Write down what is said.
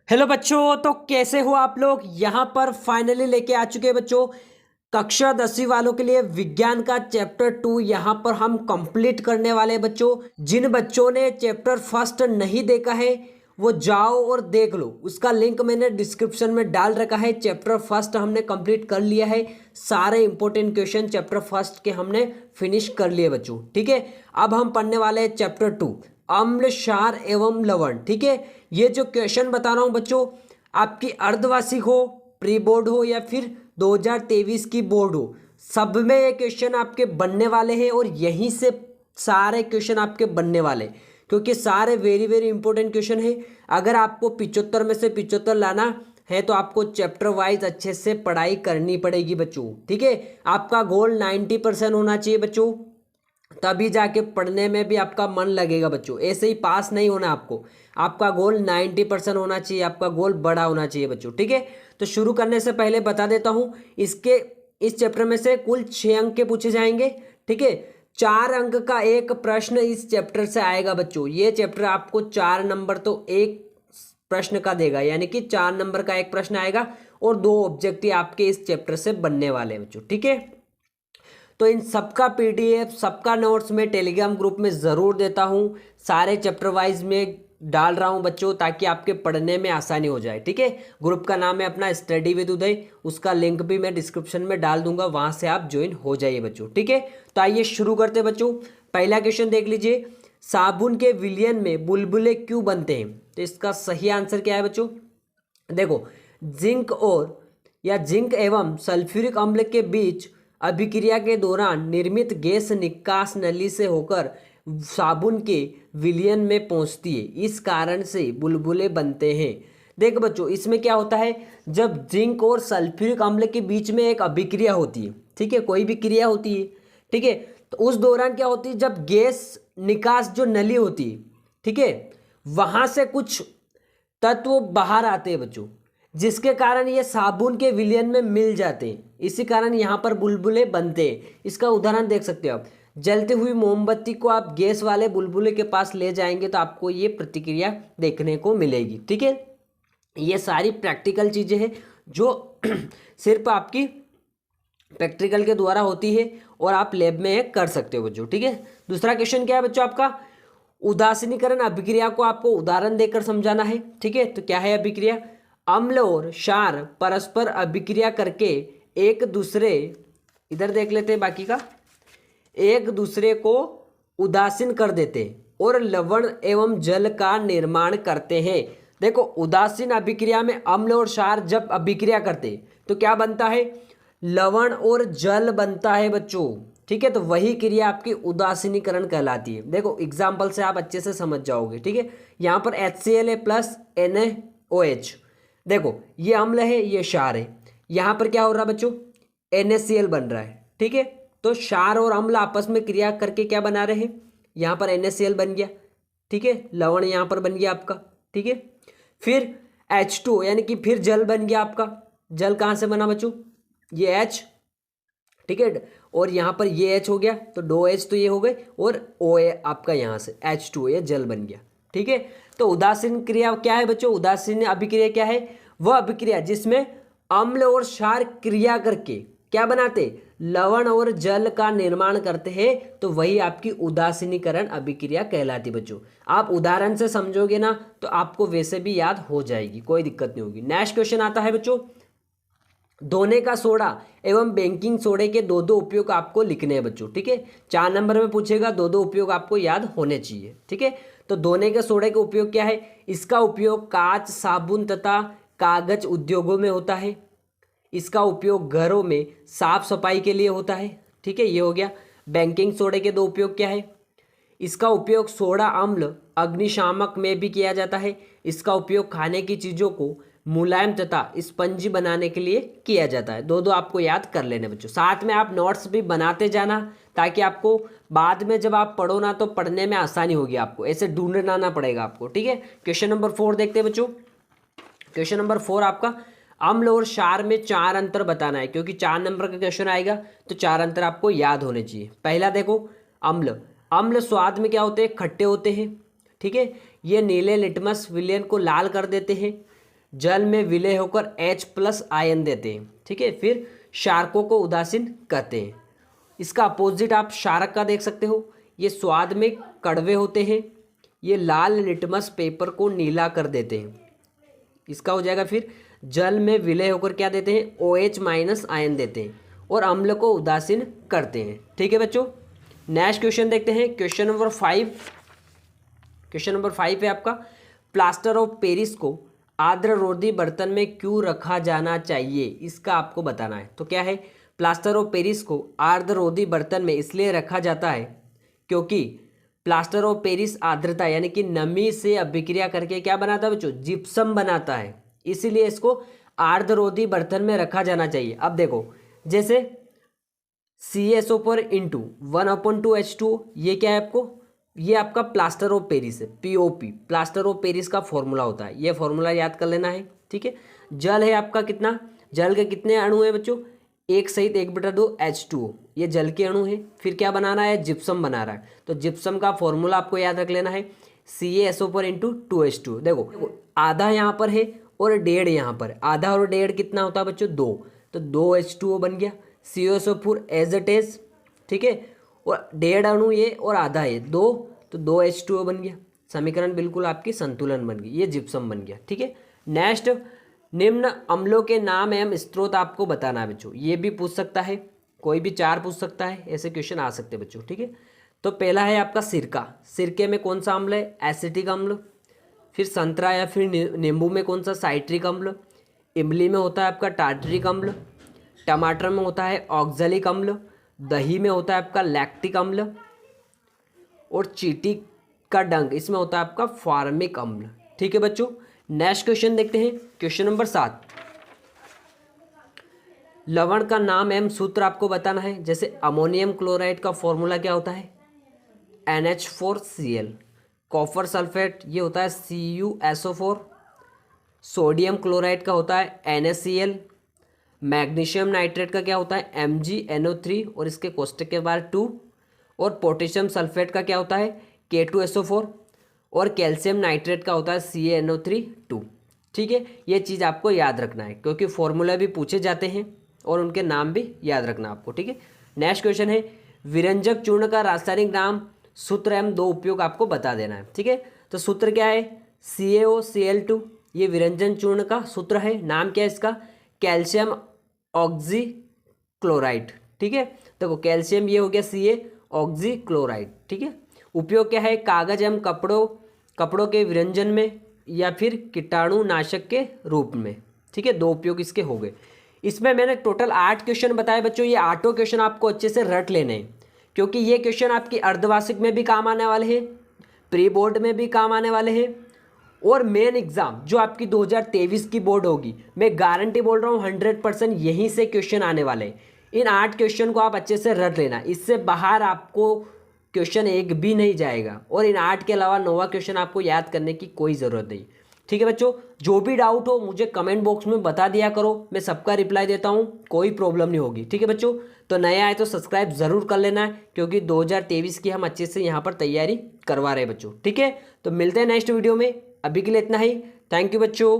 Hello बच्चों, तो कैसे हो आप लोग। यहाँ पर फाइनली लेके आ चुके हैं बच्चों कक्षा 10वीं वालों के लिए विज्ञान का चैप्टर 2 यहाँ पर हम कंप्लीट करने वाले हैं बच्चों। जिन बच्चों ने चैप्टर फर्स्ट नहीं देखा है वो जाओ और देख लो, उसका लिंक मैंने डिस्क्रिप्शन में डाल रखा है। चैप्टर फर्स्ट हमने कंप्लीट कर लिया है, सारे इंपॉर्टेंट क्वेश्चन चैप्टर फर्स्ट के हमने फिनिश कर लिए बच्चों। ठीक है, अब हम पढ़ने वाले हैं चैप्टर 2 अम्ल क्षार एवं लवण। ठीक है, ये जो क्वेश्चन बता रहा हूँ बच्चों, आपकी अर्धवार्षिक हो, प्री बोर्ड हो या फिर 2023 की बोर्ड हो, सब में ये क्वेश्चन आपके बनने वाले हैं और यहीं से सारे क्वेश्चन आपके बनने वाले, क्योंकि सारे वेरी वेरी इंपॉर्टेंट क्वेश्चन है। अगर आपको 75 में से 75 लाना है तो आपको चैप्टर वाइज अच्छे से पढ़ाई करनी पड़ेगी बच्चों। ठीक है, आपका गोल 90% होना चाहिए बच्चों, तभी जाके पढ़ने में भी आपका मन लगेगा बच्चों। ऐसे ही पास नहीं होना आपको, आपका गोल 90% होना चाहिए, आपका गोल बड़ा होना चाहिए बच्चों। ठीक है, तो शुरू करने से पहले बता देता हूँ, इस चैप्टर में से कुल 6 अंक के पूछे जाएंगे। ठीक है, 4 अंक का एक प्रश्न इस चैप्टर से आएगा बच्चों। ये चैप्टर आपको 4 नंबर तो एक प्रश्न का देगा, यानी कि 4 नंबर का एक प्रश्न आएगा और 2 ऑब्जेक्टिव आपके इस चैप्टर से बनने वाले हैं बच्चों। ठीक है, तो इन सबका पीडीएफ, सबका नोट्स मैं टेलीग्राम ग्रुप में ज़रूर देता हूँ, सारे चैप्टर वाइज में डाल रहा हूँ बच्चों, ताकि आपके पढ़ने में आसानी हो जाए। ठीक है, ग्रुप का नाम है अपना स्टडी विद उदय, उसका लिंक भी मैं डिस्क्रिप्शन में डाल दूंगा, वहाँ से आप ज्वाइन हो जाइए बच्चों। ठीक है, तो आइए शुरू करते हैं बच्चों। पहला क्वेश्चन देख लीजिए, साबुन के विलयन में बुलबुले क्यों बनते हैं। तो इसका सही आंसर क्या है बच्चों, देखो, जिंक एवं सल्फ्यूरिक अम्ल के बीच अभिक्रिया के दौरान निर्मित गैस निकास नली से होकर साबुन के विलयन में पहुंचती है, इस कारण से बुलबुले बनते हैं। देख बच्चों, इसमें क्या होता है, जब जिंक और सल्फ्यूरिक अम्ल के बीच में एक अभिक्रिया होती है, ठीक है, कोई भी क्रिया होती है, ठीक है, तो उस दौरान क्या होती है, जब गैस निकास जो नली होती है, ठीक है, वहां से कुछ तत्व बाहर आते हैं बच्चों, जिसके कारण ये साबुन के विलयन में मिल जाते हैं, इसी कारण यहाँ पर बुलबुले बनते हैं। इसका उदाहरण देख सकते हो आप, जलती हुई मोमबत्ती को आप गैस वाले बुलबुले के पास ले जाएंगे तो आपको ये प्रतिक्रिया देखने को मिलेगी। ठीक है, ये सारी प्रैक्टिकल चीज़ें हैं जो सिर्फ आपकी प्रैक्टिकल के द्वारा होती है और आप लैब में कर सकते हो बच्चों। ठीक है, दूसरा क्वेश्चन क्या है बच्चों आपका, उदासीनीकरण अभिक्रिया को आपको उदाहरण देकर समझाना है। ठीक है, तो क्या है अभिक्रिया, अम्ल और क्षार परस्पर अभिक्रिया करके एक दूसरे, इधर देख लेते हैं बाकी का, एक दूसरे को उदासीन कर देते और लवण एवं जल का निर्माण करते हैं। देखो, उदासीन अभिक्रिया में अम्ल और क्षार जब अभिक्रिया करते तो क्या बनता है, लवण और जल बनता है बच्चों। ठीक है, तो वही क्रिया आपकी उदासीनीकरण कहलाती है। देखो एग्जाम्पल से आप अच्छे से समझ जाओगे। ठीक है, यहाँ पर HCl है प्लस NaOH, देखो ये अम्ल है ये क्षार है, यहाँ पर क्या हो रहा है बच्चों, NaCl बन रहा है। ठीक है, तो क्षार और अम्ल आपस में क्रिया करके क्या बना रहे हैं, यहाँ पर NaCl बन गया। ठीक है, लवण यहाँ पर बन गया आपका। ठीक है, फिर H2 यानी कि फिर जल बन गया आपका। जल कहाँ से बना बच्चों, ये H, ठीक है, और यहाँ पर ये H हो गया, तो 2H तो ये हो गए, और OA आपका यहाँ से H2 ये जल बन गया। ठीक है, तो उदासीन क्रिया क्या है बच्चों, उदासीन अभिक्रिया क्या है, वह अभिक्रिया जिसमें अम्ल और क्षार क्रिया करके क्या बनाते, लवण और जल का निर्माण करते हैं, तो वही आपकी उदासीनीकरण अभिक्रिया कहलाती बच्चों। आप उदाहरण से समझोगे ना तो आपको वैसे भी याद हो जाएगी, कोई दिक्कत नहीं होगी। नेक्स्ट क्वेश्चन आता है बच्चों, धोने का सोडा एवं बेकिंग सोडे के दो दो उपयोग आपको लिखने हैं बच्चों। ठीक है, 4 नंबर में पूछेगा, दो दो उपयोग आपको याद होने चाहिए। ठीक है, तो धोने के सोडे का उपयोग क्या है, इसका उपयोग कांच, साबुन तथा कागज उद्योगों में होता है। इसका उपयोग घरों में साफ सफाई के लिए होता है। ठीक है, ये हो गया। बेकिंग सोडे के दो उपयोग क्या है, इसका उपयोग सोडा अम्ल अग्निशामक में भी किया जाता है। इसका उपयोग खाने की चीज़ों को मुलायम तथा स्पंजी बनाने के लिए किया जाता है। दो दो आपको याद कर लेने बच्चों, साथ में आप नोट्स भी बनाते जाना, ताकि आपको बाद में जब आप पढ़ो ना तो पढ़ने में आसानी होगी, आपको ऐसे ढूंढना ना पड़ेगा आपको। ठीक है, क्वेश्चन नंबर 4 देखते हैं बच्चों। क्वेश्चन नंबर 4 आपका, अम्ल और क्षार में 4 अंतर बताना है, क्योंकि 4 नंबर का क्वेश्चन आएगा तो 4 अंतर आपको याद होने चाहिए। पहला देखो, अम्ल, अम्ल स्वाद में क्या होते हैं, खट्टे होते हैं। ठीक है, ये नीले लिटमस विलयन को लाल कर देते हैं। जल में विलय होकर H+ आयन देते हैं। ठीक है, फिर क्षारकों को उदासीन करते हैं। इसका अपोजिट आप क्षारक का देख सकते हो, ये स्वाद में कड़वे होते हैं, ये लाल लिटमस पेपर को नीला कर देते हैं। इसका हो जाएगा फिर जल में विलय होकर क्या देते हैं, OH- आयन देते हैं और अम्ल को उदासीन करते हैं। ठीक है बच्चों, नेक्स्ट क्वेश्चन देखते हैं, क्वेश्चन नंबर 5। क्वेश्चन नंबर 5 है आपका, प्लास्टर ऑफ पेरिस को आर्द्ररोधी बर्तन में क्यों रखा जाना चाहिए, इसका आपको बताना है। तो क्या है, प्लास्टर ऑफ पेरिस को आर्द्ररोधी बर्तन में इसलिए रखा जाता है क्योंकि प्लास्टर ऑफ पेरिस आर्द्रता यानी कि नमी से अभिक्रिया करके क्या बनाता है बच्चों, जिप्सम बनाता है, इसीलिए इसको आर्द्ररोधी बर्तन में रखा जाना चाहिए। अब देखो, जैसे CaSO4 इंटू 1/2H2, ये क्या है आपको, ये आपका प्लास्टर ऑफ पेरिस है, POP, प्लास्टर ऑफ पेरिस का फॉर्मूला होता है, ये फॉर्मूला याद कर लेना है। ठीक है, जल है आपका कितना, जल के कितने अणु है बच्चों, एक सहित 1/2 H2O, ये जल के अणु है। फिर क्या बनाना है, जिप्सम बना रहा है, तो जिप्सम का फॉर्मूला आपको याद रख लेना है, CaSO4 इंटू 2H2O। देखो आधा यहाँ पर है और 1.5 यहाँ पर, आधा और 1.5 कितना होता है बच्चों, 2, तो 2H2O बन गया, CaSO4 एज इट इज। ठीक है, और 1.5 अणु ये और आधा है 2, तो 2H2O बन गया, समीकरण बिल्कुल आपकी संतुलन बन गई, ये जिप्सम बन गया। ठीक है, नेक्स्ट, निम्न अम्लों के नाम एवं स्रोत आपको बताना है बच्चों, ये भी पूछ सकता है, कोई भी 4 पूछ सकता है, ऐसे क्वेश्चन आ सकते हैं बच्चों। ठीक है, तो पहला है आपका सिरका, सिरके में कौन सा अम्ल है, एसिटिक अम्ल। फिर संतरा या फिर नींबू में कौन सा, साइट्रिक अम्ल। इमली में होता है आपका टार्टरिक अम्ल। टमाटर में होता है ऑक्जेलिक अम्ल। दही में होता है आपका लैक्टिक अम्ल। और चींटी का डंक, इसमें होता है आपका फार्मिक अम्ल। ठीक है बच्चों, नेक्स्ट क्वेश्चन देखते हैं, क्वेश्चन नंबर 7। लवण का नाम एवं सूत्र आपको बताना है। जैसे अमोनियम क्लोराइड का फॉर्मूला क्या होता है, NH4Cl। कॉपर सल्फेट ये होता है CuSO4। सोडियम क्लोराइड का होता है NaCl। मैग्नीशियम नाइट्रेट का क्या होता है, MgNO3 और इसके कोष्टक के बाद 2। और पोटेशियम सल्फेट का क्या होता है, K2SO4। और कैल्शियम नाइट्रेट का होता है CaNO3 2। ठीक है, ये चीज़ आपको याद रखना है क्योंकि फॉर्मूला भी पूछे जाते हैं और उनके नाम भी याद रखना आपको। ठीक है, नेक्स्ट क्वेश्चन है, विरंजक चूर्ण का रासायनिक नाम, सूत्र एवं 2 उपयोग आपको बता देना है। ठीक है, तो सूत्र क्या है, CaOCl2, ये विरंजन चूर्ण का सूत्र है। नाम क्या है इसका, कैल्शियम ऑक्सीक्लोराइड। ठीक है, देखो कैल्शियम ये हो गया Ca ऑक्सीक्लोराइड। ठीक है, उपयोग क्या है, कागज एवं कपड़ों के विरंजन में या फिर कीटाणुनाशक के रूप में। ठीक है, 2 उपयोग इसके हो गए। इसमें मैंने टोटल 8 क्वेश्चन बताए बच्चों, ये 8 क्वेश्चन आपको अच्छे से रट लेने हैं क्योंकि ये क्वेश्चन आपकी अर्धवार्षिक में भी काम आने वाले हैं, प्री बोर्ड में भी काम आने वाले हैं, और मेन एग्जाम जो आपकी 2023 की बोर्ड होगी, मैं गारंटी बोल रहा हूँ 100% यहीं से क्वेश्चन आने वाले हैं। इन 8 क्वेश्चन को आप अच्छे से रट लेना, इससे बाहर आपको क्वेश्चन एक भी नहीं जाएगा, और इन 8 के अलावा 9वां क्वेश्चन आपको याद करने की कोई ज़रूरत नहीं। ठीक है बच्चों, जो भी डाउट हो मुझे कमेंट बॉक्स में बता दिया करो, मैं सबका रिप्लाई देता हूँ, कोई प्रॉब्लम नहीं होगी। ठीक है बच्चों, तो नए आए तो सब्सक्राइब ज़रूर कर लेना है क्योंकि 2023 की हम अच्छे से यहाँ पर तैयारी करवा रहे हैं बच्चों। ठीक है, तो मिलते हैं नेक्स्ट वीडियो में, अभी के लिए इतना ही। थैंक यू बच्चों।